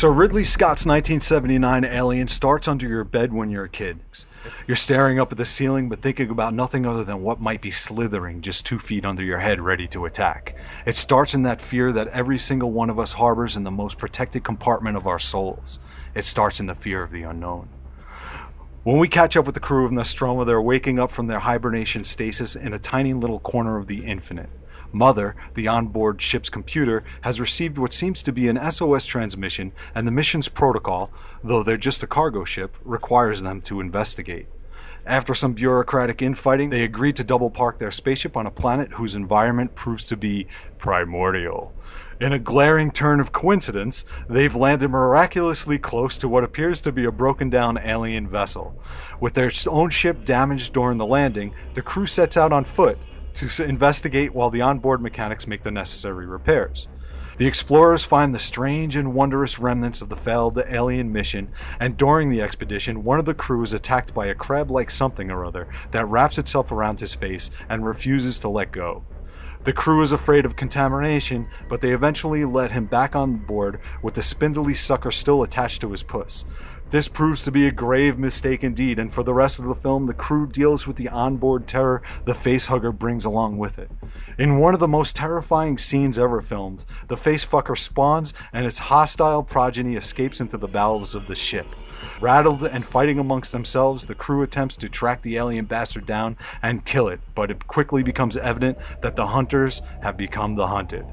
So Ridley Scott's 1979 Alien starts under your bed when you're a kid. You're staring up at the ceiling but thinking about nothing other than what might be slithering just 2 feet under your head ready to attack. It starts in that fear that every single one of us harbors in the most protected compartment of our souls. It starts in the fear of the unknown. When we catch up with the crew of Nostromo, they're waking up from their hibernation stasis in a tiny little corner of the infinite. Mother, the onboard ship's computer, has received what seems to be an SOS transmission, and the mission's protocol, though they're just a cargo ship, requires them to investigate. After some bureaucratic infighting, they agree to double park their spaceship on a planet whose environment proves to be primordial. In a glaring turn of coincidence, they've landed miraculously close to what appears to be a broken down alien vessel. With their own ship damaged during the landing, the crew sets out on foot to investigate while the onboard mechanics make the necessary repairs. The explorers find the strange and wondrous remnants of the failed alien mission, and during the expedition, one of the crew is attacked by a crab-like something or other that wraps itself around his face and refuses to let go. The crew is afraid of contamination, but they eventually let him back on board with the spindly sucker still attached to his puss. This proves to be a grave mistake indeed, and for the rest of the film, the crew deals with the onboard terror the facehugger brings along with it. In one of the most terrifying scenes ever filmed, the facefucker spawns and its hostile progeny escapes into the bowels of the ship. Rattled and fighting amongst themselves, the crew attempts to track the alien bastard down and kill it, but it quickly becomes evident that the hunters have become the hunted.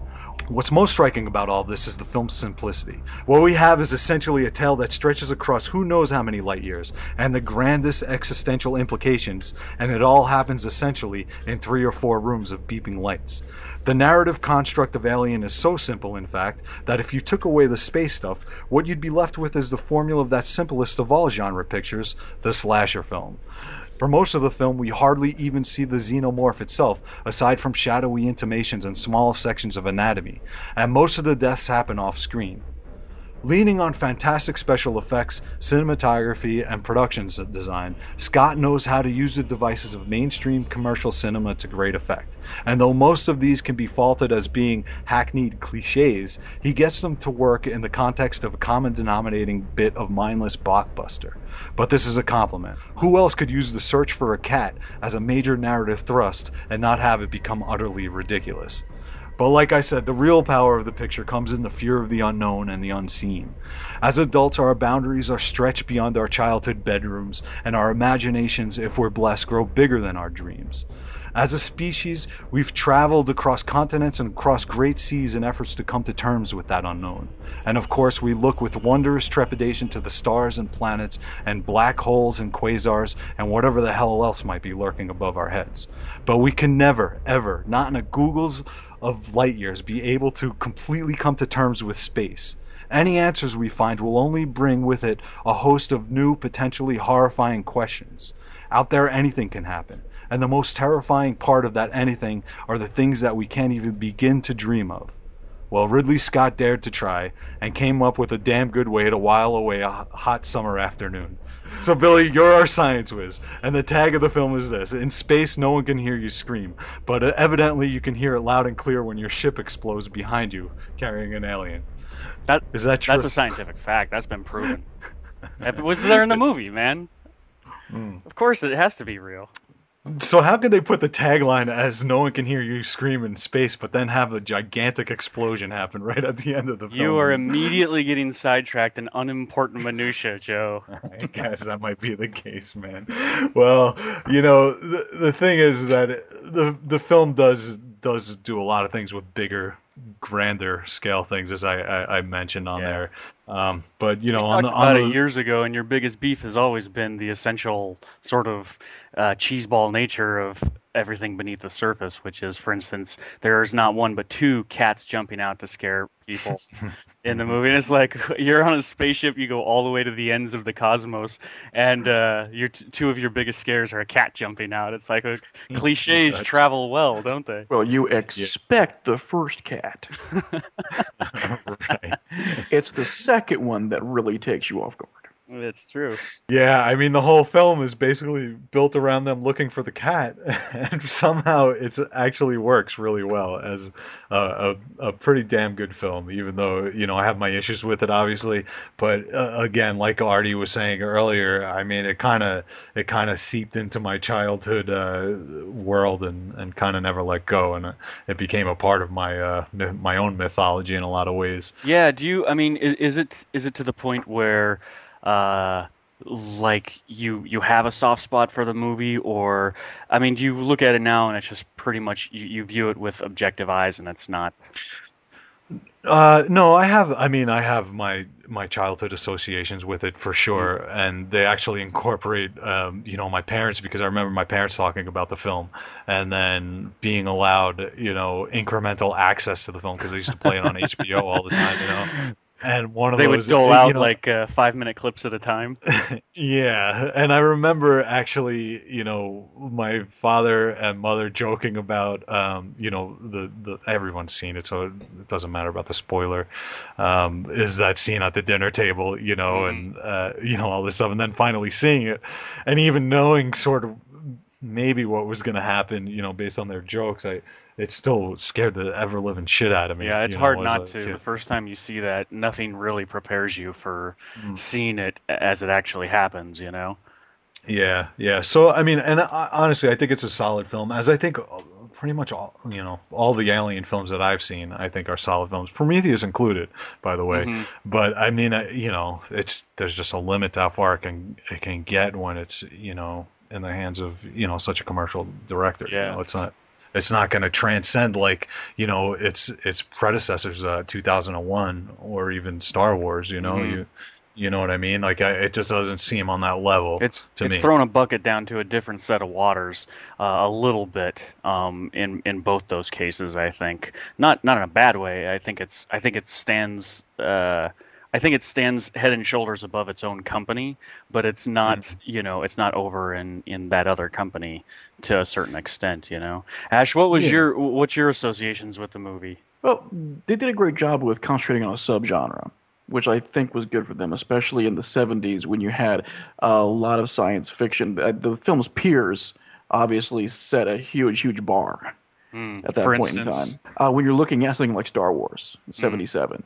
What's most striking about all this is the film's simplicity. What we have is essentially a tale that stretches across who knows how many light years, and the grandest existential implications, and it all happens essentially in 3 or 4 rooms of beeping lights. The narrative construct of Alien is so simple, in fact, that if you took away the space stuff, what you'd be left with is the formula of that simplest of all genre pictures, the slasher film. For most of the film, we hardly even see the xenomorph itself, aside from shadowy intimations and small sections of anatomy, and most of the deaths happen off-screen. Leaning on fantastic special effects, cinematography, and production design, Scott knows how to use the devices of mainstream commercial cinema to great effect. And though most of these can be faulted as being hackneyed cliches, he gets them to work in the context of a common denominating bit of mindless blockbuster. But this is a compliment. Who else could use the search for a cat as a major narrative thrust and not have it become utterly ridiculous? But like I said, the real power of the picture comes in the fear of the unknown and the unseen. As adults, our boundaries are stretched beyond our childhood bedrooms, and our imaginations, if we're blessed, grow bigger than our dreams. As a species, we've traveled across continents and across great seas in efforts to come to terms with that unknown. And of course, we look with wondrous trepidation to the stars and planets and black holes and quasars and whatever the hell else might be lurking above our heads. But we can never, ever, not in a Google's of light years, be able to completely come to terms with space. Any answers we find will only bring with it a host of new, potentially horrifying questions. Out there, anything can happen. And the most terrifying part of that anything are the things that we can't even begin to dream of. Well, Ridley Scott dared to try, and came up with a damn good way to while away a hot summer afternoon. So Billy, you're our science whiz, and the tag of the film is this: in space no one can hear you scream, but evidently you can hear it loud and clear when your ship explodes behind you, carrying an alien. Is that true? That's a scientific fact. That's been proven. It was there in the movie, man. Of course it has to be real. So how could they put the tagline as "no one can hear you scream in space," but then have a gigantic explosion happen right at the end of the film? You are immediately getting sidetracked in unimportant minutia, Joe. I guess that might be the case, man. Well, you know, the thing is that the film does do a lot of things with bigger, grander scale things, as I mentioned on there. But you know, we talked about it years ago, and your biggest beef has always been the essential sort of cheeseball nature of everything beneath the surface, which is, for instance, there's not one but 2 cats jumping out to scare people in the movie. And it's like, you're on a spaceship, you go all the way to the ends of the cosmos, and your 2 of your biggest scares are a cat jumping out. It's like cliches travel well, don't they? Well, you expect the first cat. Right. It's the second one that really takes you off guard. It's true. Yeah, I mean the whole film is basically built around them looking for the cat, and somehow it actually works really well as a pretty damn good film. Even though I have my issues with it, obviously, but again, like Artie was saying earlier, I mean it kind of seeped into my childhood world and kind of never let go, and it became a part of my own mythology in a lot of ways. Yeah, do you, I mean, is it to the point where uh like you have a soft spot for the movie, or I mean, do you look at it now and it's just pretty much you view it with objective eyes and it's not. No, I have. I mean, I have my childhood associations with it for Mm, sure, and they actually incorporate, my parents because I remember my parents talking about the film, and then being allowed, incremental access to the film because they used to play it on HBO all the time. And one of they would those, dole out like 5 minute clips at a time. yeah, and I remember actually, my father and mother joking about, the everyone's seen it, so it doesn't matter about the spoiler. Is that scene at the dinner table, Mm. and all this stuff, and then finally seeing it, and even knowing sort of maybe what was going to happen, based on their jokes, it still scared the ever living shit out of me, Yeah, it's hard as not a to. The kid. first time you see that, nothing really prepares you for Mm. seeing it as it actually happens, you know? Yeah, yeah. So I mean, and honestly, I think it's a solid film. As I think pretty much all the Alien films that I've seen, I think are solid films. Prometheus included, by the way. Hmm. But I mean, it's there's just a limit to how far it can get when it's in the hands of such a commercial director. Yeah. It's not going to transcend like its predecessors, 2001 or even Star Wars. Hmm. You know what I mean? Like it just doesn't seem on that level to It's me. thrown a bucket down to a different set of waters, a little bit, in both those cases. I think not in a bad way. I think it stands head and shoulders above its own company, but it's not, it's not over in that other company to a certain extent. Ash, Yeah. what's your associations with the movie? Well, they did a great job with concentrating on a subgenre, which I think was good for them, especially in the 70s when you had a lot of science fiction. The film's peers obviously set a huge, huge bar at For that point in instance. time. When you're looking at something like Star Wars, Mm, 77,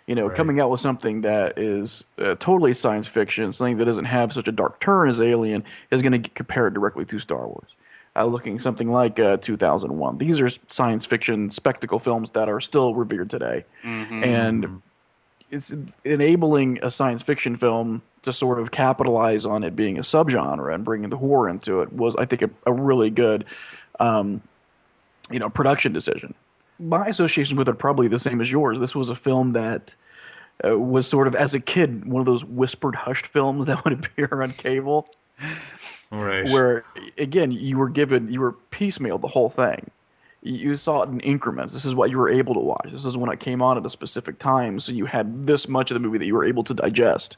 Right. coming out with something that is totally science fiction, something that doesn't have such a dark turn as Alien, is going to get compared directly to Star Wars. Looking something like 2001. These are science fiction spectacle films that are still revered today, hmm. and Hmm. it's enabling a science fiction film to sort of capitalize on it being a subgenre and bringing the horror into it was, I think, a really good, um, production decision. My association with it are probably the same as yours. This was a film that was sort of, as a kid, one of those whispered, hushed films that would appear on cable, Right. where, again, you were piecemeal the whole thing. You saw it in increments. This is what you were able to watch. This is when it came on at a specific time, so you had this much of the movie that you were able to digest.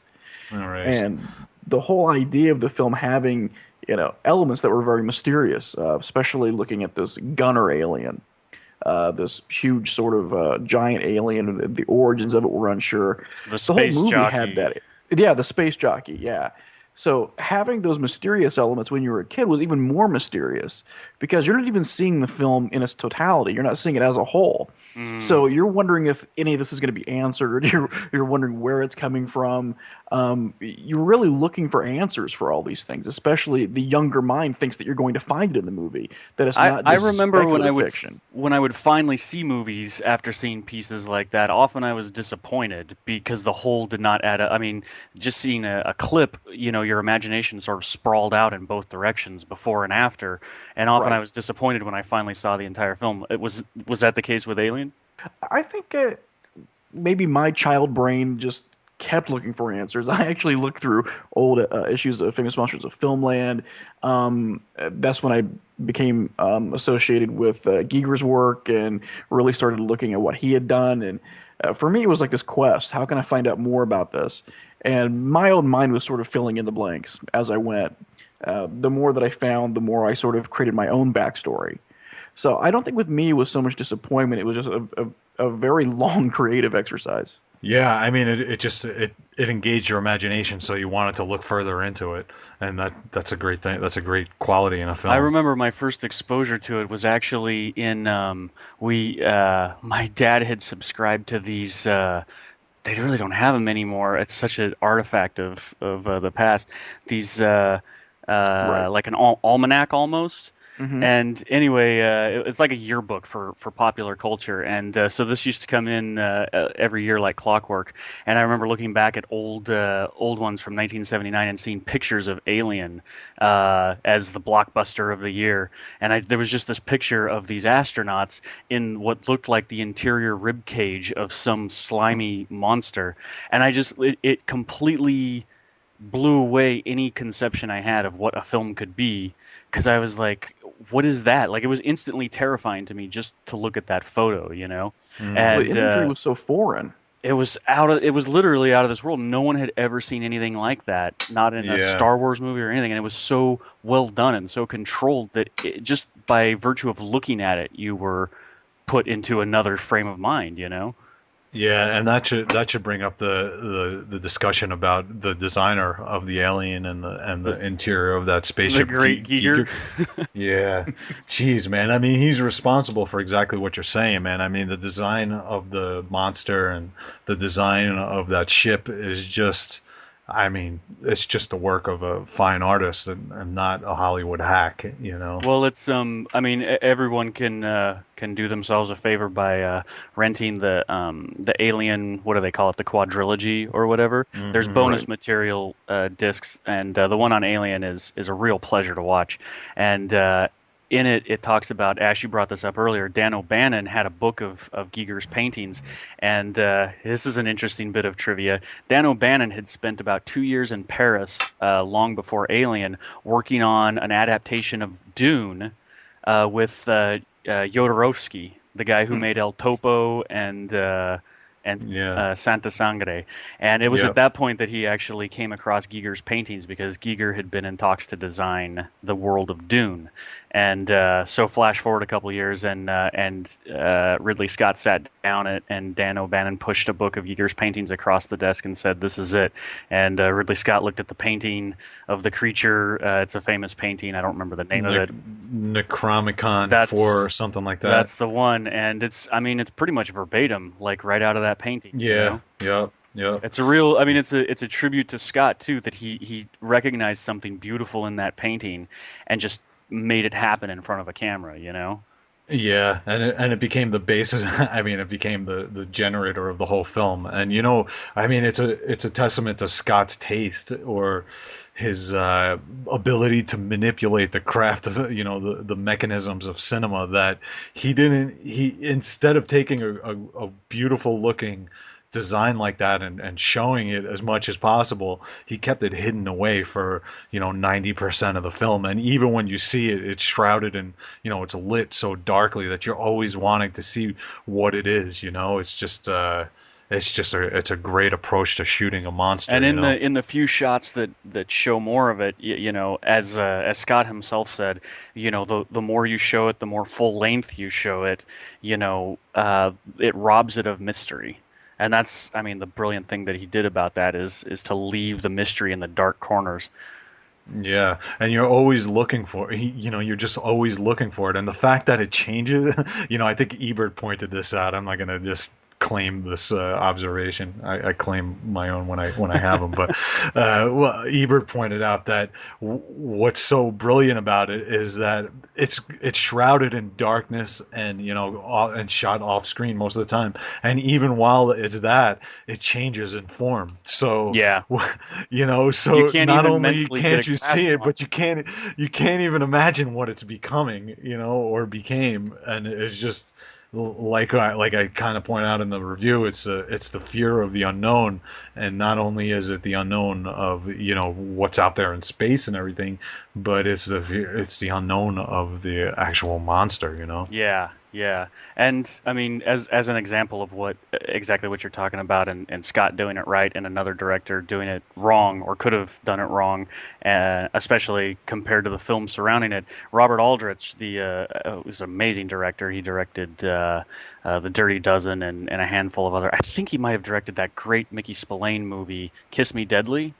All right. And the whole idea of the film having, elements that were very mysterious, especially looking at this gunner alien, this huge sort of giant alien, and the origins of it were unsure. The The whole space movie had jockey. that. Yeah, the space jockey. Yeah. So having those mysterious elements when you were a kid was even more mysterious because you're not even seeing the film in its totality. You're not seeing it as a whole. Mm. So you're wondering if any of this is going to be answered. You're wondering where it's coming from. You're really looking for answers for all these things. Especially the younger mind thinks that you're going to find it in the movie. That it's not I just remember speculative fiction. when I would finally see movies after seeing pieces like that, often I was disappointed because the whole did not add up. I mean, just seeing a clip, your imagination sort of sprawled out in both directions before and after, and often I Right. was disappointed when I finally saw the entire film. Was that the case with Alien? I think maybe my child brain just kept looking for answers. I actually looked through old issues of Famous Monsters of Filmland. That's when I became associated with Giger's work and really started looking at what he had done. And for me, it was like this quest. How can I find out more about this? And my own mind was sort of filling in the blanks as I went. The more that I found, the more I sort of created my own backstory. So I don't think with me it was so much disappointment. It was just a very long creative exercise. Yeah, I mean, it engaged your imagination, so you wanted to look further into it, and that's a great thing. That's a great quality in a I film. remember my first exposure to it was actually in we my dad had subscribed to these they really don't have them anymore. It's such an artifact of the past. These Right. like an almanac almost. Hmm. And anyway, it's like a yearbook for popular culture, and so this used to come in every year like clockwork. And I remember looking back at old ones from 1979 and seeing pictures of Alien as the blockbuster of the year. And there was just this picture of these astronauts in what looked like the interior rib cage of some slimy monster, and it completely blew away any conception I had of what a film could be, because I was like, what is that? Like, it was instantly terrifying to me just to look at that photo, you know? Well, Mm, the And imagery was so foreign. it was literally out of this world. No one had ever seen anything like that, not in a yeah. Star Wars movie or anything. And it was so well done and so controlled that just by virtue of looking at it, you were put into another frame of mind, you know? Yeah, and that should bring up the discussion about the designer of the alien and The, the interior of that the spaceship, great Giger. Giger. Yeah, jeez, man. I mean, he's responsible for exactly what you're saying, man. I mean, the design of the monster and the design of that ship is just, I mean, it's just the work of a fine artist and not a Hollywood hack, you know. Well, it's I mean, everyone can do themselves a favor by renting the Alien, what do they call it, the quadrilogy or whatever. There's Hmm. Right. bonus material discs, and the one on Alien is a real pleasure to watch. And in it, it talks about, Ash, you brought this up earlier. Dan O'Bannon had a book of Giger's paintings, and this is an interesting bit of trivia. Dan O'Bannon had spent about 2 years in Paris, long before Alien, working on an adaptation of Dune with Jodorowsky, the guy who Hmm. made El Topo and Yeah. Santa Sangre. And it was at Yep. that point that he actually came across Giger's paintings, because Giger had been in talks to design the world of Dune. And so flash forward a couple years, and Ridley Scott sat down and Dan O'Bannon pushed a book of Giger's paintings across the desk and said, "This is it." And Ridley Scott looked at the painting of the creature. It's a famous painting. I don't remember the name of Ne it. Necromicon 4 or That's something like that. that's the one, and I mean, it's pretty much verbatim, like right out of that painting. You Yeah. know, Yep. Yep. it's a real. I mean, it's a tribute to Scott too, that he recognized something beautiful in that painting, and just made it happen in front of a camera. You know. Yeah, and it became the basis. I mean, it became the generator of the whole film. And you know, I mean, it's a testament to Scott's taste or his ability to manipulate the craft of the mechanisms of cinema that he instead of taking a beautiful looking design like that and showing it as much as possible, he kept it hidden away for 90% of the film. And even when you see it, it's shrouded in, it's lit so darkly that you're always wanting to see what it is. It's a great approach to shooting a monster. And in the few shots that show more of it, you know, as Scott himself said, you know, the more you show it, the more full length you show it, you know, it robs it of mystery. And that's, I mean, the brilliant thing that he did about that is to leave the mystery in the dark corners. Yeah, and you're always looking for, you're just always looking for it. And the fact that it changes, I think Ebert pointed this out. I'm not gonna just claim this observation. I claim my own when I have them. But well, Ebert pointed out that what's so brilliant about it is that it's shrouded in darkness and and shot off screen most of the time. And even while it's that, it changes in form. So Yeah, you so can't not even only mentally get a can't you see grasp it, on but you can't even imagine what it's becoming, or became. And it's just like I kind of point out in the review, it's the fear of the unknown. And not only is it the unknown of what's out there in space and everything, but it's the unknown of the actual monster. Yeah, Yeah, and I mean, as an example of what exactly what you're talking about, and Scott doing it right, and another director doing it wrong, or could have done it wrong, especially compared to the film surrounding it. Robert Aldrich, the was an amazing director. He directed The Dirty Dozen and a handful of other. I think he might have directed that great Mickey Spillane movie, Kiss Me Deadly.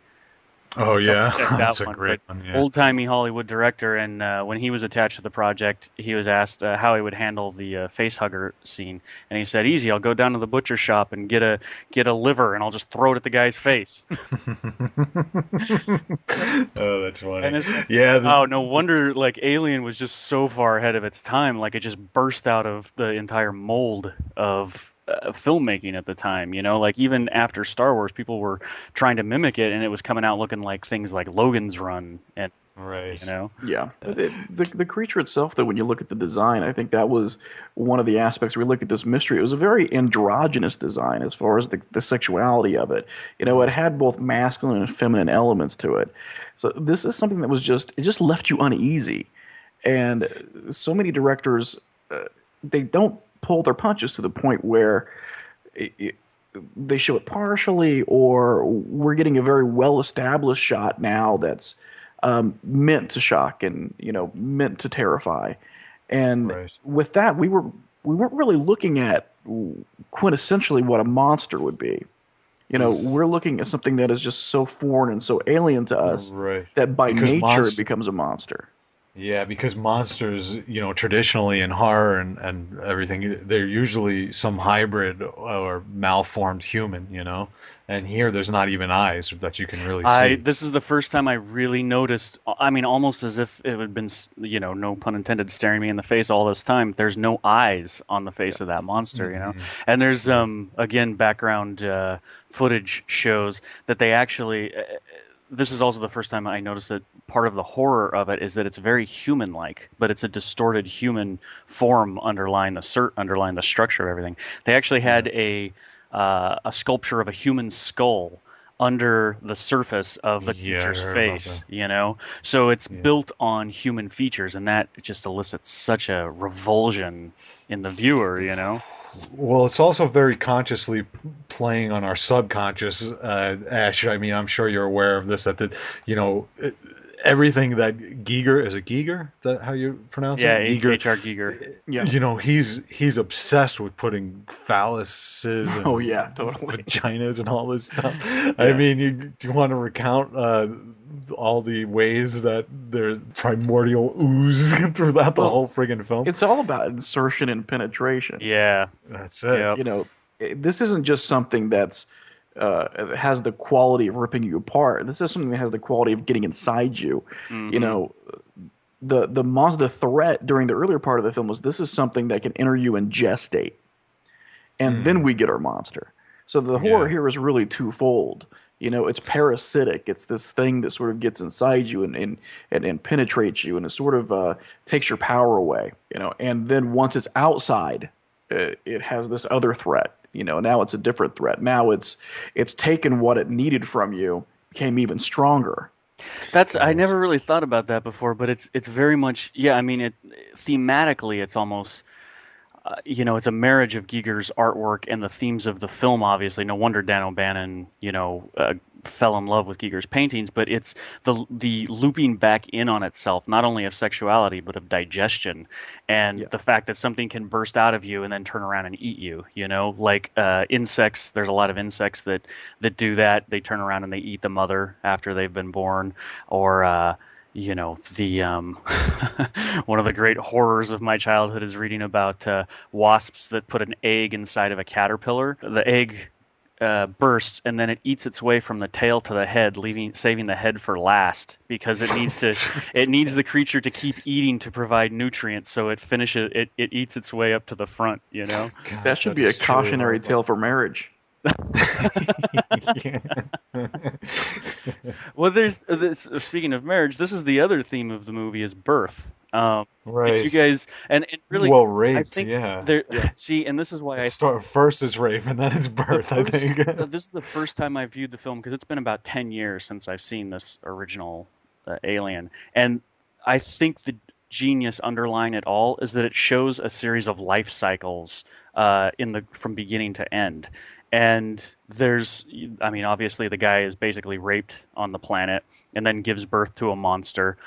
Oh Double yeah, check that's that a one. great But one. Yeah. old timey Hollywood director, and when he was attached to the project, he was asked how he would handle the face hugger scene, and he said, "Easy, I'll go down to the butcher shop and get a liver, and I'll just throw it at the guy's face." Oh, that's And funny. it's like, Yeah, wow, no wonder like Alien was just so far ahead of its time. Like it just burst out of the entire mold of filmmaking at the time. You know, like even after Star Wars, people were trying to mimic it, and it was coming out looking like things like Logan's Run, and you right. know, Yeah, but the creature itself, though, when you look at the design, I think that was one of the aspects we look at this mystery. It was a very androgynous design as far as the sexuality of it. You know, it Mhm. had both masculine and feminine elements to it. So this is something that was just it just left you uneasy. And so many directors, they don't pull their punches to the point where it, they show it partially, or we're getting a very well established shot now that's meant to shock and meant to terrify. And Right. with that, we weren't really looking at quintessentially what a monster would be. You know, mm, we're looking at something that is just so foreign and so alien to us Right. that by Because nature it monster becomes a monster. Yeah, because monsters, traditionally in horror and everything, they're usually some hybrid or malformed human, And here there's not even eyes that you can really I see. this is the first time I really noticed. I mean, almost as if it had been, no pun intended, staring me in the face all this time. There's no eyes on the face of that monster, Hmm. and there's Right. again background footage shows that they actually. This is also the first time I noticed that part of the horror of it is that it's very human-like, but it's a distorted human form underlying the structure of everything. They actually Yeah. had a sculpture of a human skull under the surface of the Yeah, I creature's heard about that. face, So it's Yeah. built on human features, and that just elicits such a revulsion in the viewer. Well, it's also very consciously playing on our subconscious, Ash. I mean, I'm sure you're aware of this. You know, everything that Giger is it Giger? Is that how you pronounce Yeah, it? Giger. H.R. Giger. Yeah. He's obsessed with putting phalluses Oh and yeah, totally. vaginas and all this stuff. I Yeah. mean, do you want to recount all the ways that their primordial ooze throughout the Well, whole friggin' film? it's all about insertion and penetration. Yeah. That's it. Yep. You know, this isn't just something that's has the quality of ripping you apart. This is something that has the quality of getting inside you. You Mm-hmm. know, the threat during the earlier part of the film was this is something that can enter you and gestate, and then Mm, we get our monster. So the horror yeah. here is really twofold. You know, it's parasitic. It's this thing that sort of gets inside you and penetrates you, and it sort of takes your power away. You know, and then once it's outside, it has this other threat. You know, now it's a different threat. Now it's taken what it needed from you, became even stronger. I Right. never really thought about that before, but it's very much, yeah. I mean, thematically, it's almost it's a marriage of Giger's artwork and the themes of the film. Obviously, no wonder Dan O'Bannon, fell in love with Giger's paintings. But it's the looping back in on itself, not only of sexuality but of digestion, and Yeah. the fact that something can burst out of you and then turn around and eat you. Like insects. There's a lot of insects that do that. They turn around and they eat the mother after they've been born, or the one of the great horrors of my childhood is reading about wasps that put an egg inside of a caterpillar. The egg bursts and then it eats its way from the tail to the head, saving the head for last because it needs the creature to keep eating to provide nutrients. So it eats its way up to the front. That God, should that be a is truly cautionary horrifying. tale for marriage. Yeah. Well, there's this, speaking of marriage, this is the other theme of the movie is birth. Did you Right. guys and really Well, I rape, think yeah. there Yeah. see, and this is why It I think start first is rape and then it's the birth, I first think. this is the first time I viewed the film because it's been about 10 years since I've seen this original Alien, and I think genius underlying it all is that it shows a series of life cycles from beginning to end. And I mean, obviously the guy is basically raped on the planet and then gives birth to a monster.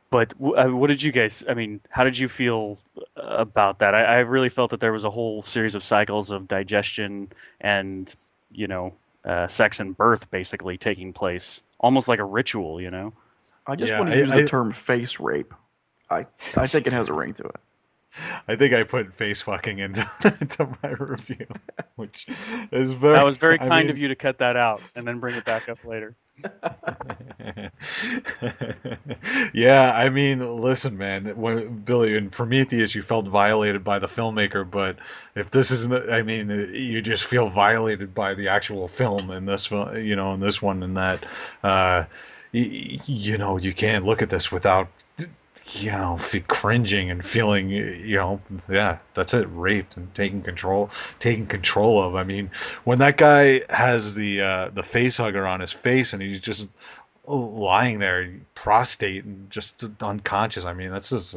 But what did you guys? I mean, how did you feel about that? I really felt that there was a whole series of cycles of digestion and, you know, sex and birth basically taking place, almost like a ritual, you know? I just Yeah, want to use the term face rape. I I think it has a ring to it. I think I put face fucking into, into my review, which is That very, was very I kind of mean, you to cut that out and then bring it back up later. yeah, I mean, listen, man, when, Billy, in Prometheus, you felt violated by the filmmaker, but if this isn't, I mean, you just feel violated by the actual film in this, you know, in this one and that, you know, you can't look at this without, you know, cringing and feeling, you know, yeah, that's it, raped and taking control of. I mean, when that guy has the face hugger on his face and he's just lying there, prostrate and just unconscious. I mean, that's just.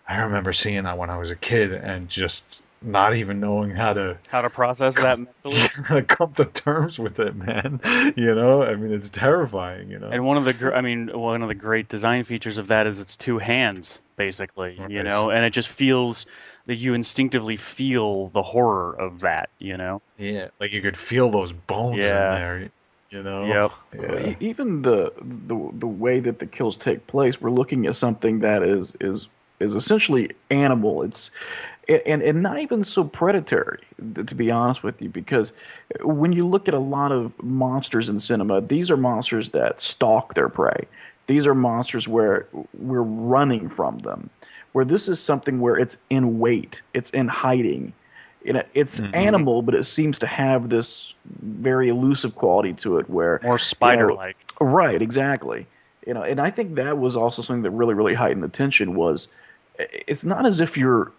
I remember seeing that when I was a kid and just not even knowing how to How to process that mentally. come to terms with it, man. You know, I mean, it's terrifying. You know. And one of the great design features of that is its two hands, basically, you Right. know, and it just feels that you instinctively feel the horror of that, you know? Yeah, like you could feel those bones in Yeah. there. You know. Yep. Well, Yeah. even the way that the kills take place, we're looking at something that is essentially animal. It's and not even so predatory, to be honest with you, because when you look at a lot of monsters in cinema, these are monsters that stalk their prey. These are monsters where we're running from them. Where this is something where it's in wait, it's in hiding. You know, it's Hmm. animal, but it seems to have this very elusive quality to it, where, More you know, spider-like. right, exactly. You know, and I think that was also something that really heightened the tension was it's not as if you're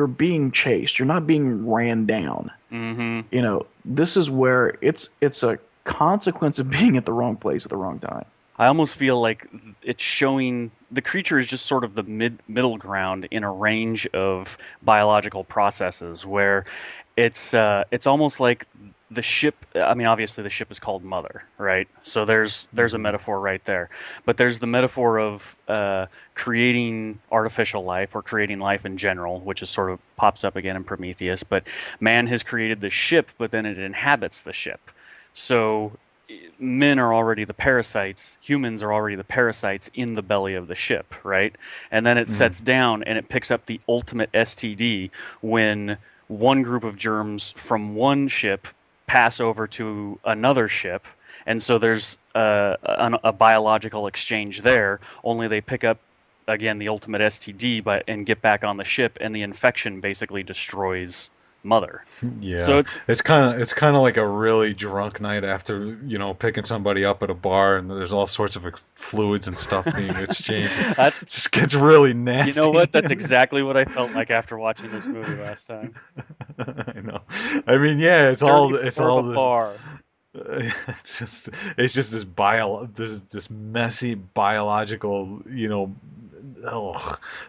being chased. You're not being ran down. Hmm. You know, this is where it's a consequence of being at the wrong place at the wrong time. I almost feel like it's showing the creature is just sort of the middle ground in a range of biological processes where it's almost like the ship. I mean, obviously the ship is called Mother, right? So there's a Hmm. metaphor right there, but there's the metaphor of creating artificial life or creating life in general, which is sort of pops up again in Prometheus. But man has created the ship, but then it inhabits the ship. So men are already the parasites, humans are already the parasites in the belly of the ship, right? And then it Hmm. sets down and it picks up the ultimate STD when one group of germs from one ship pass over to another ship. And so there's a biological exchange there, only they pick up again the ultimate STD and get back on the ship, and the infection basically destroys Mother. So Yeah, it's kind of like a really drunk night after, you know, picking somebody up at a bar and there's all sorts of fluids and stuff being exchanged. It that's just gets really You know what? nasty. That's exactly what I felt like after watching this movie last time. I know. I mean, yeah, Dirty it's floor of a all this. bar. It's just this messy biological, you know,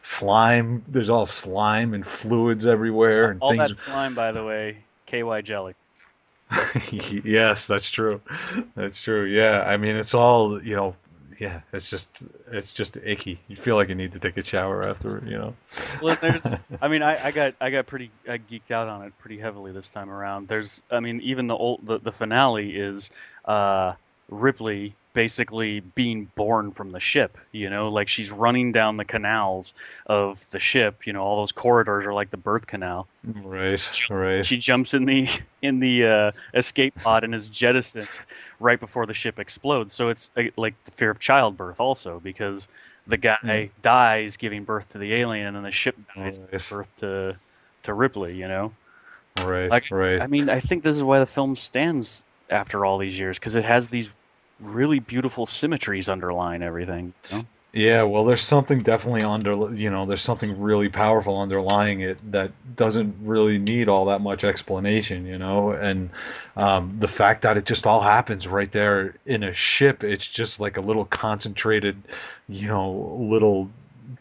slime. There's all slime and fluids everywhere and All things. that slime, by the way, KY jelly. Yes, that's true. That's true. Yeah, I mean, it's all, you know, yeah, it's just icky. You feel like you need to take a shower after, you know. Well, I mean, I geeked out on it pretty heavily this time around. I mean, even the finale is uh, Ripley basically being born from the ship. You know, like she's running down the canals of the ship. You know, all those corridors are like the birth canal. Right, right. She jumps in the escape pod and is jettisoned right before the ship explodes. So it's like the fear of childbirth also because the Mm, guy dies giving birth to the alien and then the ship dies giving right, birth to Ripley. You know, right, like right. I mean I think this is why the film stands after all these years because it has these really beautiful symmetries underlying everything. You know? Yeah, well, there's something definitely there's something really powerful underlying it that doesn't really need all that much explanation. And the fact that it just all happens right there in a ship, it's just like a little concentrated, little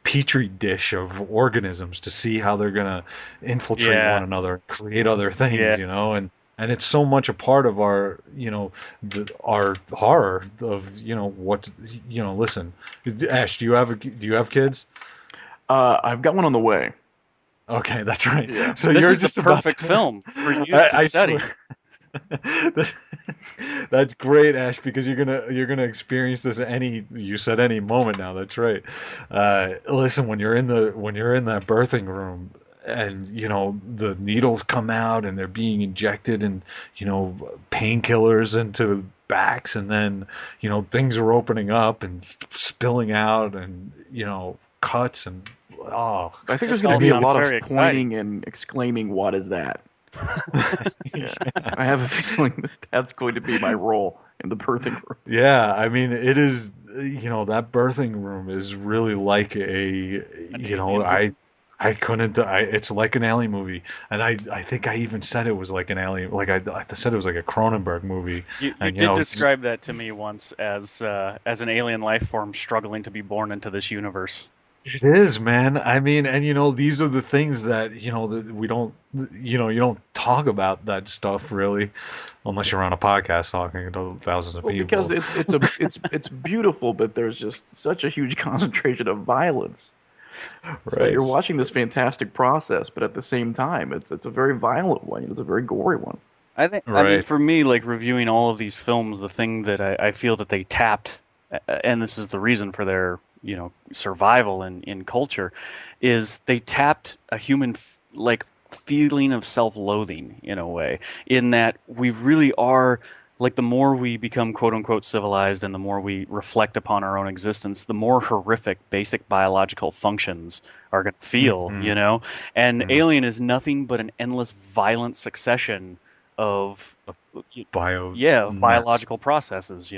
petri dish of organisms to see how they're gonna infiltrate one Yeah, another, create other things, yeah. and it's so much a part of our horror of what listen, Ash, do you have kids? I've got one on the way. Okay, that's right. Yeah. So This you're is the just about perfect to, film for you to I swear. study. that's, that's great, Ash, because you're gonna experience this you said any moment now. That's right. Listen, when you're in that birthing room, and the needles come out and they're being injected, and painkillers into backs, and then things are opening up and spilling out, and cuts, and oh, I think there's This going to all be a sounds lot of very exciting. pointing and exclaiming, "What is that?" Yeah. yeah. I have a feeling that that's going to be my role in the birthing room. Yeah, I mean, it is, that birthing room is really like An alien movie. I couldn't, it's like an alien movie. And I think I even said it was like an alien, like I said it was like a Cronenberg movie. You And, did describe that to me once as an alien life form struggling to be born into this universe. it is, man. I mean, and these are the things that, that we don't, you don't talk about that stuff really, unless you're on a podcast talking to thousands of Well, because people. it's beautiful, but there's just such a huge concentration of violence that you're Right. watching this fantastic process, but at the same time, it's a very violent one. It's a very gory one. I mean, Right. for me, like reviewing all of these films, the thing that I feel that they tapped, and this is the reason for their, survival in culture, is they tapped a human like feeling of self-loathing in a way, in that we really are like the more we become quote unquote civilized and the more we reflect upon our own existence, the more horrific basic biological functions are going to feel, Hmm. And Alien is nothing but an endless violent succession of Bio yeah, of nuts. biological processes.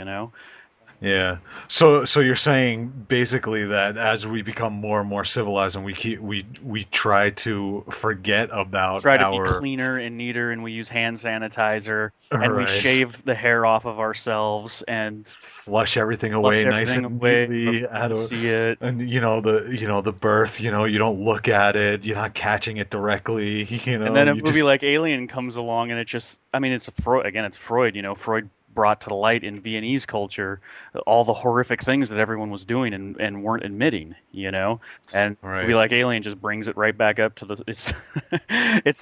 Yeah. So you're saying basically that as we become more and more civilized, and we try to forget about Try to be our cleaner and neater, and we use hand sanitizer, and we right, shave the hair off of ourselves and flush everything flush away nice everything and away for neatly people out to of, see it. and the birth, you don't look at it, you're not catching it directly, And then a you movie just like Alien comes along, and it just, I mean, it's a Freud, again, it's Freud, Freud brought to light in Viennese culture all the horrific things that everyone was doing and weren't admitting. And a movie right. like Alien just brings it right back up to it's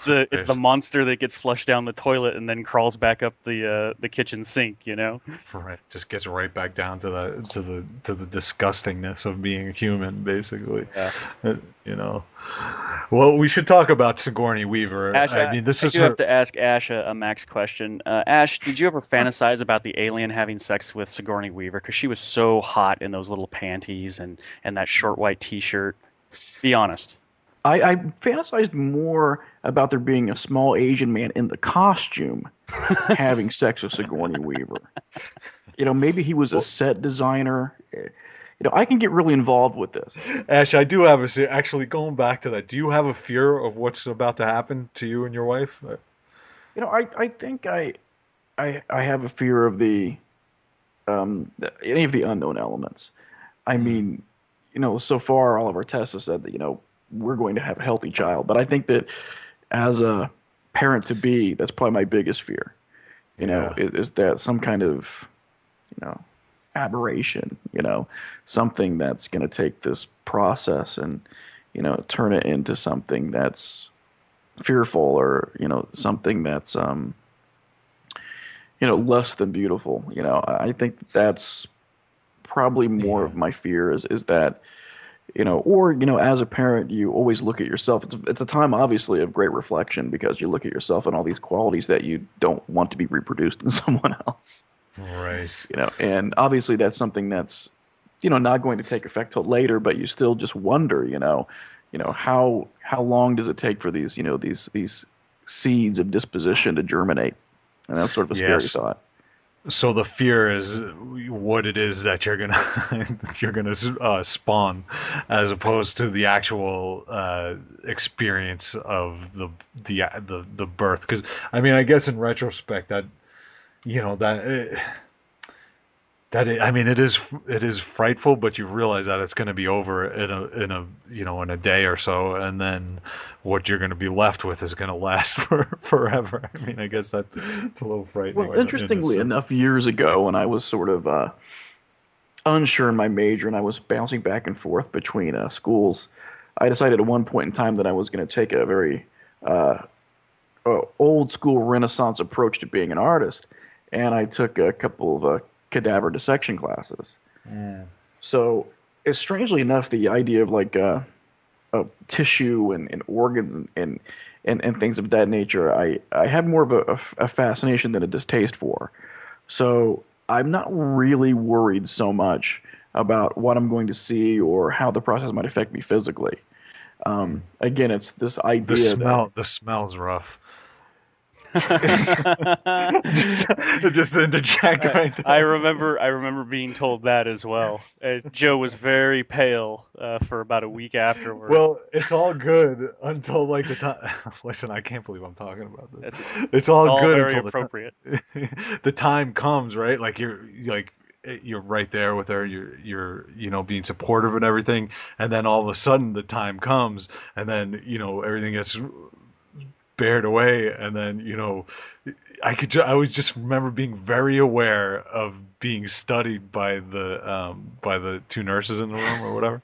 the Right. monster that gets flushed down the toilet and then crawls back up the kitchen sink. Right. Just gets right back down to the disgustingness of being human, basically. Yeah. Uh, You know. Well, we should talk about Sigourney Weaver. Ash, I mean, this I is do have her. to ask Ash a Max question. Ash, did you ever fantasize about the alien having sex with Sigourney Weaver? Because she was so hot in those little panties and that short white T-shirt. Be honest. I fantasized more about there being a small Asian man in the costume having sex with Sigourney Weaver. Maybe he was a Well, set designer. I can get really involved with this. Ash, I do have actually going back to that. Do you have a fear of what's about to happen to you and your wife? I think I have a fear of any of the unknown elements. I Hmm. mean, so far all of our tests have said that we're going to have a healthy child, but I think that as a parent to be, that's probably my biggest fear. Yeah. Is that some kind of know, aberration, something that's going to take this process and, turn it into something that's fearful or, something that's, less than beautiful. I think that's probably more Yeah. of my fear is that, or, as a parent, you always look at yourself. It's a time, obviously, of great reflection because you look at yourself and all these qualities that you don't want to be reproduced in someone else. Right. And obviously that's something that's not going to take effect till later, but you still just wonder, how long does it take for these these seeds of disposition to germinate? And that's sort of a scary Yes. thought. So the fear is what it is that you're gonna you're gonna spawn, as opposed to the actual experience of the birth. Because I mean, I guess in retrospect, that you know I mean, it is frightful, but you realize that it's going to be over in a in a day or so, and then what you're going to be left with is going to last for forever. I mean, I guess that it's a little frightening Well, in a interestingly sense. enough, years ago, when I was sort of unsure in my major and I was bouncing back and forth between schools, I decided at one point in time that I was going to take a very uh, old school Renaissance approach to being an artist, and I took a couple of cadaver dissection classes. Mm. So, strangely enough, the idea of like of tissue and organs and things of that nature, I have more of a fascination than a distaste for. So I'm not really worried so much about what I'm going to see or how the process might affect me physically. Again, it's this idea that The smell's rough. just, just interject right there. I remember being told that as well. Joe was very pale for about a week afterward. Well, it's all good until like the time. Listen, I can't believe I'm talking about It's this. It's it's all all good very until the appropriate. time the time comes, right? Like you're right there with her. You're being supportive and everything, and then all of a sudden the time comes, and then everything gets bared away, and then I was just remember being very aware of being studied by the two nurses in the room or whatever,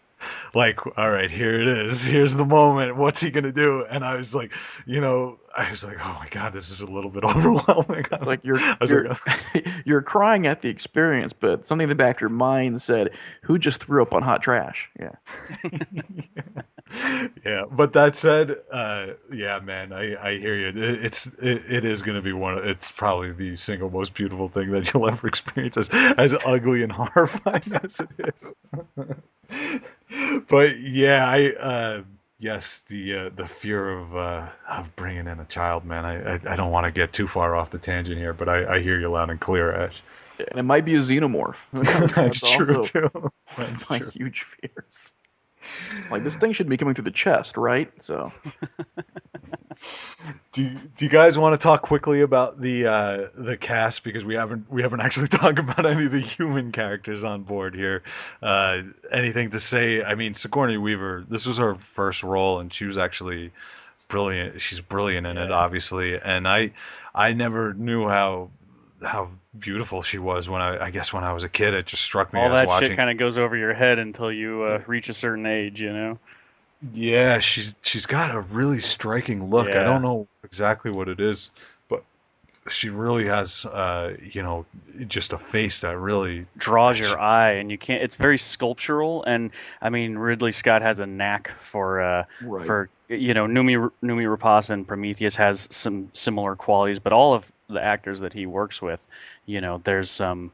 like, all right, here it is, here's the moment, what's he gonna do? And I was like, I was like, oh my god, this is a little bit overwhelming. it's like I was like, you're crying at the experience, but something in the back of your mind said, "Who just threw up on hot trash?" Yeah. yeah, but that said, yeah, man, I hear you. It is going to be it's probably the single most beautiful thing that you'll ever experience, as ugly and horrifying as it is. But yeah, yes, the fear of bringing in a child, man. I don't want to get too far off the tangent here, but I hear you loud and clear, Ash. And it might be a xenomorph. Who knows? That's That's true also too. one of That's my true. huge fears. Like this thing should be coming through the chest, right? So Do you guys want to talk quickly about the cast, because we haven't actually talked about any of the human characters on board here. Anything to say? I mean, Sigourney Weaver. This was her first role, and she was actually brilliant. She's brilliant in it, Yeah. obviously. And I never knew how beautiful she was I guess when I was a kid. It just struck me All as that shit watching. kind of goes over your head until you reach a certain age, you know? Yeah, she's got a really striking look. I don't Yeah. know exactly what it is, but she really has just a face that really Draws that she, your eye, and you can't. It's very sculptural, and I mean Ridley Scott has a knack right. for Numi Rapace and Prometheus has some similar qualities, but all of the actors that he works with, there's some,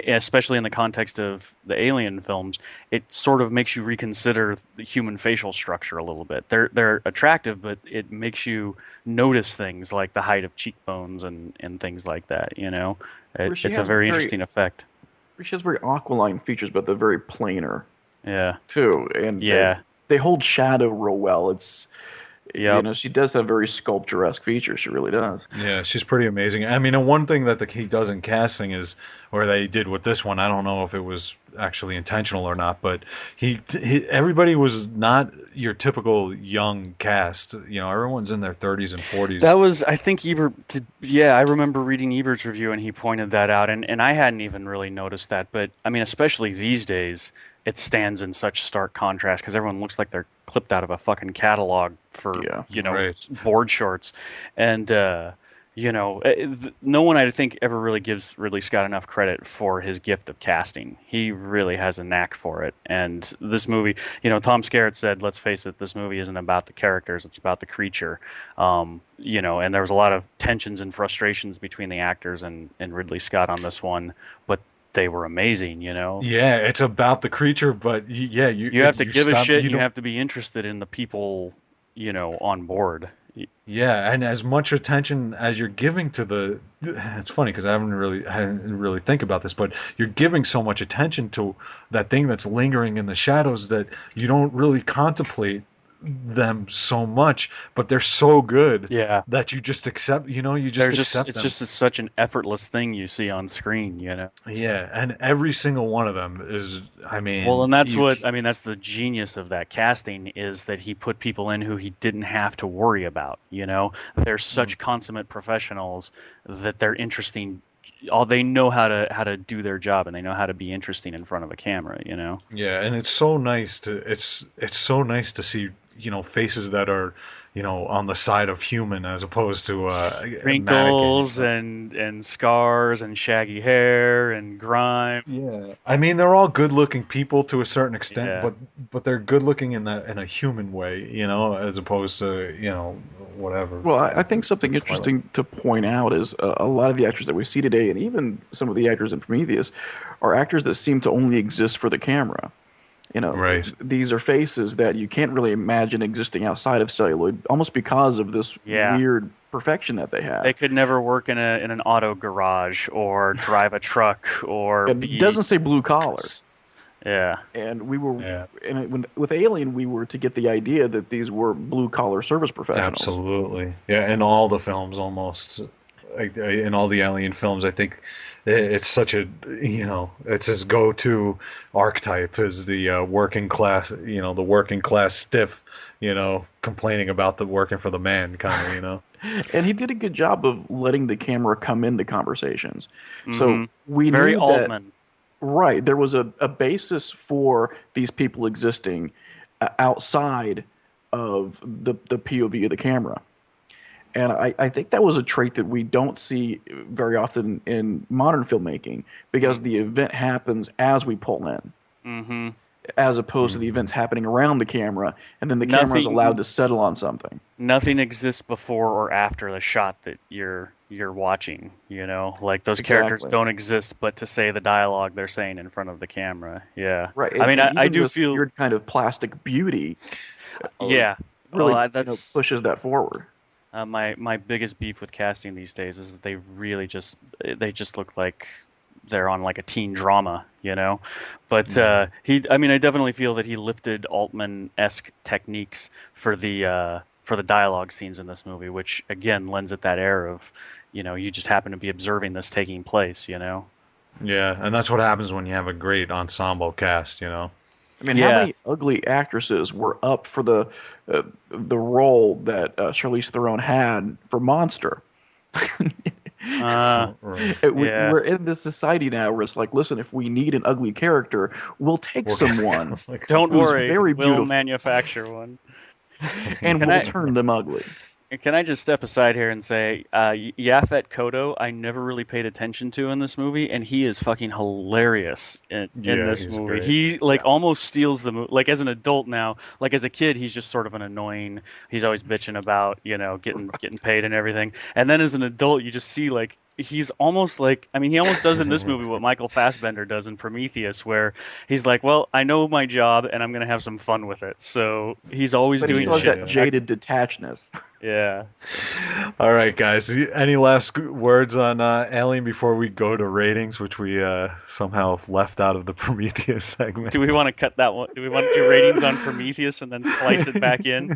especially in the context of the Alien films, it sort of makes you reconsider the human facial structure a little bit. They're attractive, but it makes you notice things like the height of cheekbones and things like that. Where she It's a has very very interesting effect. she has very aquiline features, but they're very plainer Yeah. too, and Yeah. they hold shadow real well. It's Yep. she does have very sculpturesque features. She really does. yeah, she's pretty amazing. I mean, and one thing that he does in casting is, or they did with this one, I don't know if it was actually intentional or not, but everybody was not your typical young cast. Everyone's in their 30s and 40s. That was, I think Ebert did, yeah, I remember reading Ebert's review and he pointed that out, and I hadn't even really noticed that. But I mean, especially these days, it stands in such stark contrast because everyone looks like they're clipped out of a fucking catalog for, Yeah. Right. board shorts. And, no one I think ever really gives Ridley Scott enough credit for his gift of casting. He really has a knack for it. And this movie, Tom Skerritt said, let's face it, this movie isn't about the characters, it's about the creature. And there was a lot of tensions and frustrations between the actors and Ridley Scott on this one, but they were amazing. Yeah, it's about the creature, but yeah, You have to you give a stop. shit You and you don't. have to be interested in the people, on board. Yeah, and as much attention as you're giving to it's funny because I hadn't really think about this, but you're giving so much attention to that thing that's lingering in the shadows that you don't really contemplate them so much, but they're so good Yeah. that you just accept, you just accept It's them. just such an effortless thing you see on screen, you know. Yeah, and every single one of them is, I Well, mean, and that's what I mean. That's the genius of that casting is that he put people in who he didn't have to worry about. You know, they're such consummate professionals that they're interesting. All they know how to do their job, and they know how to be interesting in front of a camera. You know. Yeah, and it's so nice to see, faces that are, on the side of human as opposed to mannequin Wrinkles stuff. and scars and shaggy hair and grime. Yeah. I mean, they're all good-looking people to a certain extent, Yeah. but they're good-looking in a human way, as opposed to, whatever. Well, I think something Twilight. interesting to point out is a lot of the actors that we see today, and even some of the actors in Prometheus, are actors that seem to only exist for the camera. Right. These are faces that you can't really imagine existing outside of celluloid, almost because of this Yeah. weird perfection that they have. They could never work in an auto garage or drive a truck or It be. doesn't say blue collar. Yeah. And we were, Yeah. with Alien, we were to get the idea that these were blue collar service professionals. Absolutely. Yeah, in all the films almost, in all the Alien films, I think it's such a, it's his go-to archetype is the working class, the working class stiff, complaining about the working for the man kind of. And he did a good job of letting the camera come into conversations. So Hmm. we Very knew that, Altman. right, there was a basis for these people existing outside of the POV of the camera. And I think that was a trait that we don't see very often in modern filmmaking because the event happens as we pull in, Mm-hmm. as opposed to the Hmm. events happening around the camera, and then the camera is allowed Nothing to settle on something. nothing exists before or after the shot that you're watching, you know? Like those characters Exactly. don't exist but to say the dialogue they're saying in front of the camera. Yeah. Right. I mean, And I even do this feel weird kind of plastic beauty yeah. Well, really, that's pushes that forward. my biggest beef with casting these days is that they just look like they're on like a teen drama, you know. But Yeah. I mean, I definitely feel that he lifted Altman-esque techniques for the dialogue scenes in this movie, which again lends it that air of, you know, you just happen to be observing this taking place, you know. Yeah, and that's what happens when you have a great ensemble cast. I mean, how Yeah. many ugly actresses were up for the role that Charlize Theron had for Monster? Uh, yeah. We're in this society now where it's like, listen, if we need an ugly character, we'll take We're gonna someone like, Don't who's worry, very we'll beautiful manufacture one. and Can we'll I turn them ugly. Can I just step aside here and say, Yaphet Kotto, I never really paid attention to in this movie, and he is fucking hilarious in yeah, this he's movie. great. He like Yeah. almost steals the movie. Like as an adult now, like as a kid, he's just sort of an annoying. He's always bitching about getting paid and everything. And then as an adult, you just see like he's almost like I mean he almost does in this movie what Michael Fassbender does in Prometheus, where he's like, well, I know my job and I'm gonna have some fun with it. So he's always But he doing still has shit. that Yeah. jaded detachedness. Yeah. All right, guys. Any last words on Alien before we go to ratings, which we somehow left out of the Prometheus segment? Do we want to cut that one? Do we want to do ratings on Prometheus and then slice it back in?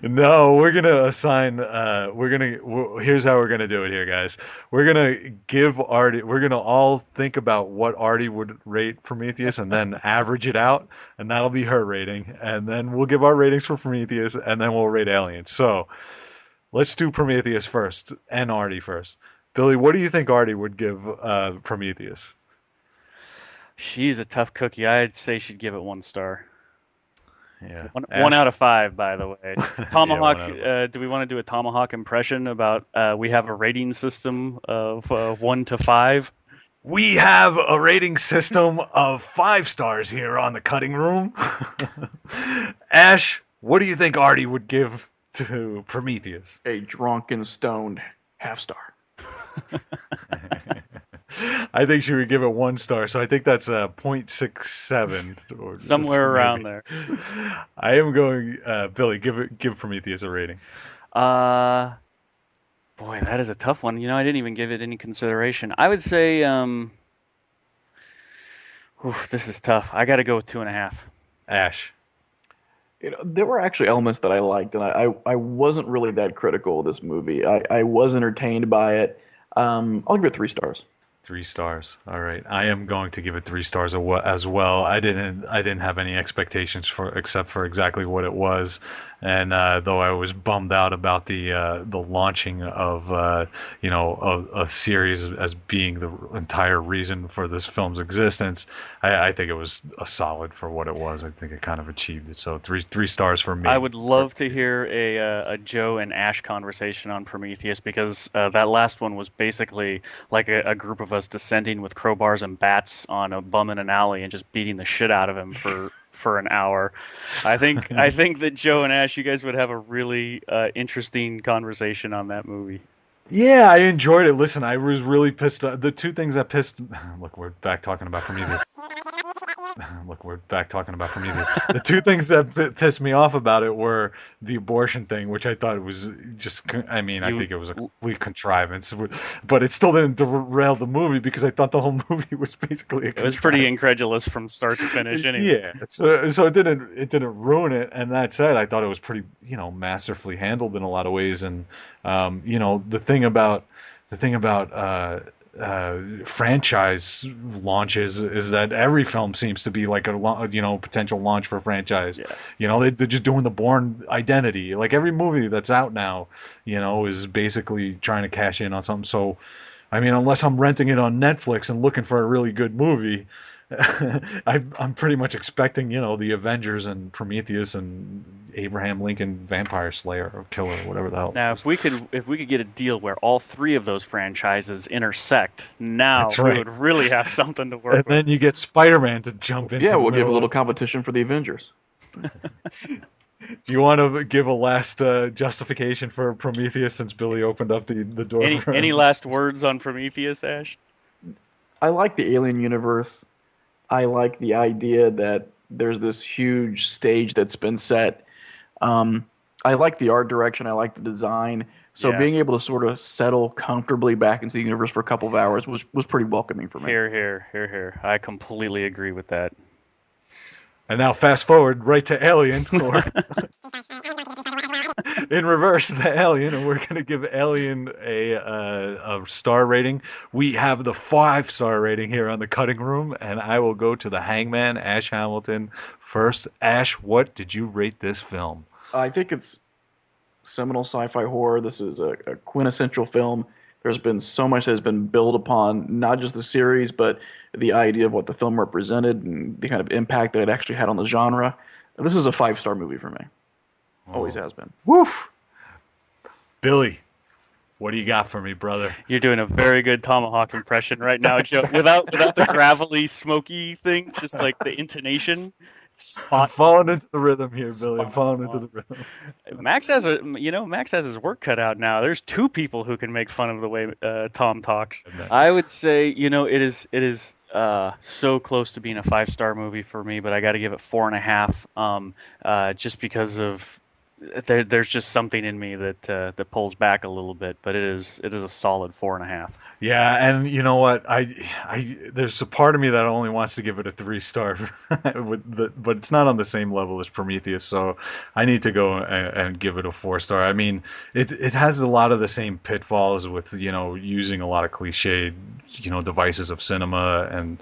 No, we're gonna assign. Here's how we're gonna do it here, guys. We're gonna give Artie. We're gonna all think about what Artie would rate Prometheus, and then average it out, and that'll be her rating. And then we'll give our ratings for Prometheus, and then we'll rate Alien. So let's do Prometheus first, and Artie first. Billy, what do you think Artie would give Prometheus? She's a tough cookie. I'd say she'd give it 1 star. Yeah, One Ash. out of five, by the way. Yeah, one Tomahawk. out of five. Do we want to do a Tomahawk impression about? We have a rating system of 1 to 5. We have a rating system of 5 stars here on the cutting room. Ash, what do you think Artie would give to Prometheus? A drunken, stoned half star. I think she would give it 1 star, so I think that's a 0.67 or Somewhere around maybe. there. I am going Billy, give Prometheus a rating. Uh, Boy, that is a tough one. I didn't even give it any consideration. I would say, this is tough. I got to go with 2.5. Ash. There were actually elements that I liked, and I wasn't really that critical of this movie. I was entertained by it. I'll give it 3 stars. 3 stars. All right. I am going to give it 3 stars as well. I didn't have any expectations for except for exactly what it was, and though I was bummed out about the launching of a series as being the entire reason for this film's existence, I think it was a solid for what it was. I think it kind of achieved it. So three stars for me. I would love to hear a Joe and Ash conversation on Prometheus because that last one was basically like a group of us descending with crowbars and bats on a bum in an alley and just beating the shit out of him for an hour. I think that Joe and Ash, you guys would have a really interesting conversation on that movie. Yeah, I enjoyed it. Listen, I was really pissed. The two things that pissed. Look, we're back talking about Prometheus. Look, we're back talking about Prometheus. The two things that pissed me off about it were the abortion thing, which I thought was just. I mean, I You, think it was a complete contrivance, but it still didn't derail the movie because I thought the whole movie was basically a it was pretty contrivance. incredulous from start to finish, anyway. Yeah, so it didn't ruin it. And that said, I thought it was pretty masterfully handled in a lot of ways. And the thing about franchise launches is that every film seems to be like potential launch for franchise. Yeah. They're just doing the Bourne identity. Like every movie that's out now, is basically trying to cash in on something. So, I mean, unless I'm renting it on Netflix and looking for a really good movie, I'm pretty much expecting, the Avengers and Prometheus and Abraham Lincoln Vampire Slayer or Killer or whatever the hell. Now, if we could get a deal where all three of those franchises intersect, now That's we right. would really have something to And work with. then you get Spider-Man to jump into Yeah, the we'll give a middle little of. competition for the Avengers. Do you want to give a last justification for Prometheus since Billy opened up the door Any for any us? last words on Prometheus, Ash? I like the alien universe. I like the idea that there's this huge stage that's been set. Um, I like the art direction. I like the design. So Yeah. being able to sort of settle comfortably back into the universe for a couple of hours was pretty welcoming for me. Here, here, here, here. I completely agree with that. And now fast forward right to Alien, or in reverse to Alien, and we're gonna give Alien a star rating. We have the 5-star rating here on the cutting room, and I will go to the Hangman, Ash Hamilton first. Ash, what did you rate this film? I think it's seminal sci-fi horror. This is a quintessential film. There's been so much that has been built upon not just the series, but the idea of what the film represented and the kind of impact that it actually had on the genre. This is a 5-star movie for me. Always Oh, has been. woof, Billy, what do you got for me, brother? You're doing a very good tomahawk impression right now, Joe. Without the gravelly, smoky thing, just like the intonation. I'm Spot falling into the rhythm here, Billy. I'm spot falling into on. the rhythm. Max has his work cut out now. There's two people who can make fun of the way Tom talks. And that- I would say, it is so close to being a 5-star movie for me, but I got to give it 4.5. Just because of there's just something in me that pulls back a little bit, but it is a solid 4.5. Yeah, and you know what? There's a part of me that only wants to give it a 3-star, but it's not on the same level as Prometheus, so I need to go and give it a 4-star. I mean, it has a lot of the same pitfalls with using a lot of cliched devices of cinema and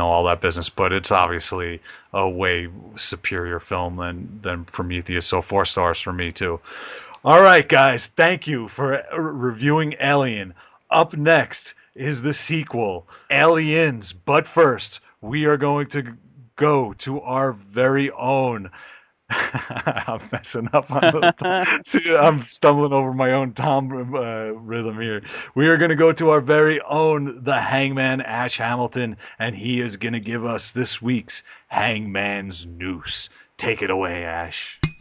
all that business, but it's obviously a way superior film than Prometheus. So 4 stars for me too. All right, guys, thank you for reviewing Alien. Up next is the sequel, Aliens. But first, we are going to go to our very own. I'm messing up on the. See, I'm stumbling over my own Tom rhythm here. We are going to go to our very own, the Hangman Ash Hamilton, and he is going to give us this week's Hangman's Noose. Take it away, Ash.